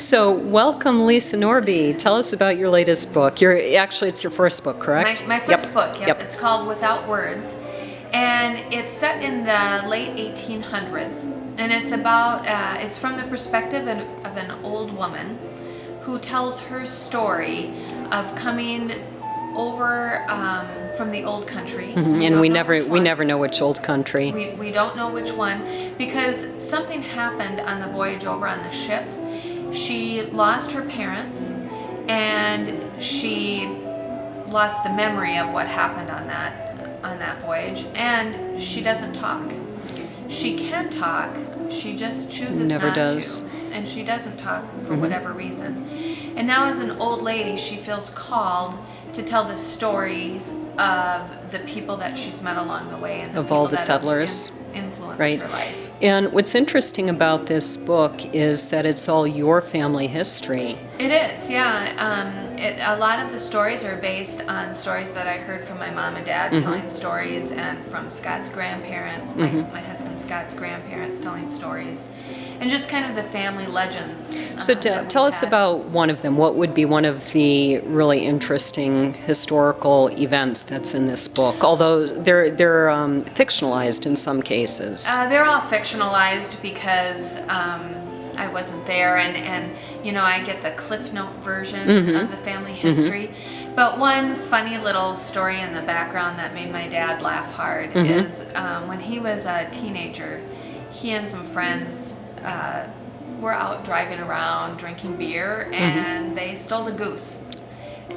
So, welcome, Lisa Norby. Tell us about your latest book. It's your first book, correct? My first book, yep. It's called Without Words. And it's set in the late 1800s. And it's about, it's from the perspective of an old woman who tells her story of coming over from the old country. And we never know which old country. We don't know which one, because something happened on the voyage over on the ship. She lost her parents, and she lost the memory of what happened on that voyage, and she doesn't talk. She can talk, she just chooses Never not does. to, and she doesn't talk for whatever reason. And now as an old lady, she feels called to tell the stories of the people that she's met along the way, and Of all the settlers. Influenced Right. her life. And what's interesting about this book is that it's all your family history. It is, yeah. A lot of the stories are based on stories that I heard from my mom and dad telling stories, and from Scott's grandparents, my husband Scott's grandparents telling stories, and just kind of the family legends. So tell us about one of them. What would be one of the really interesting historical events that's in this book? Although they're fictionalized in some cases. They're all fictionalized because I wasn't there, and I get the Cliff Note version of the family history. But one funny little story in the background that made my dad laugh hard is when he was a teenager, he and some friends were out driving around drinking beer, and they stole a goose.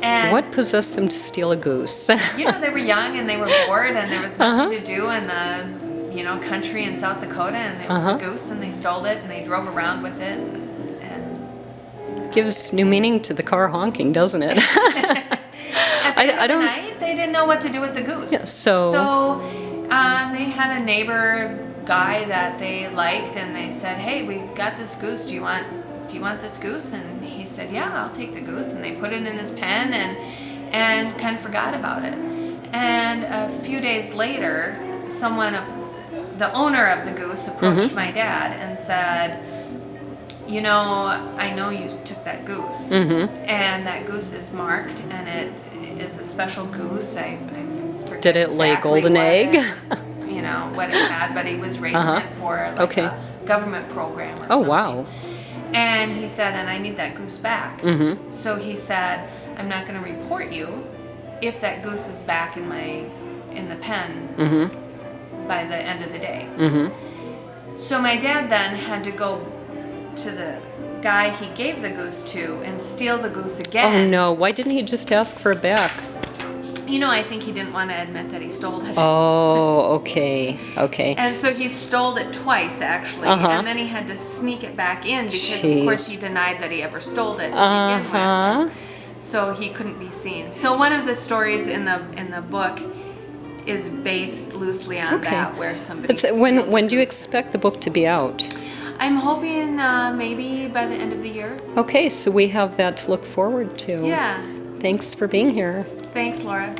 And What possessed them to steal a goose? they were young and they were bored, and there was nothing to do in the country in South Dakota, and there was a goose, and they stole it, and they drove around with it, and Gives new meaning to the car honking, doesn't it? at the end of the night, they didn't know what to do with the goose. Yeah, so they had a neighbor guy that they liked, and they said, "Hey, we got this goose. Do you want this goose?" And he said, "Yeah, I'll take the goose." And they put it in his pen and kind of forgot about it. And a few days later, the owner of the goose approached my dad and said, I know you took that goose, and that goose is marked, and it is a special goose. I forget Did it lay exactly golden egg? What it had, but he was raising it for a government program or something. Wow. And he said, and I need that goose back. So he said, I'm not going to report you if that goose is back in the pen by the end of the day. So my dad then had to go to the guy he gave the goose to and steal the goose again. Oh no, why didn't he just ask for it back? I think he didn't want to admit that he stole it. Oh, okay. And so he stole it twice, actually, and then he had to sneak it back in because, of course, he denied that he ever stole it to begin with. So he couldn't be seen. So one of the stories in the book is based loosely on that, where somebody steals when do you expect the book to be out? I'm hoping maybe by the end of the year. Okay, so we have that to look forward to. Yeah. Thanks for being here. Thanks, Laura.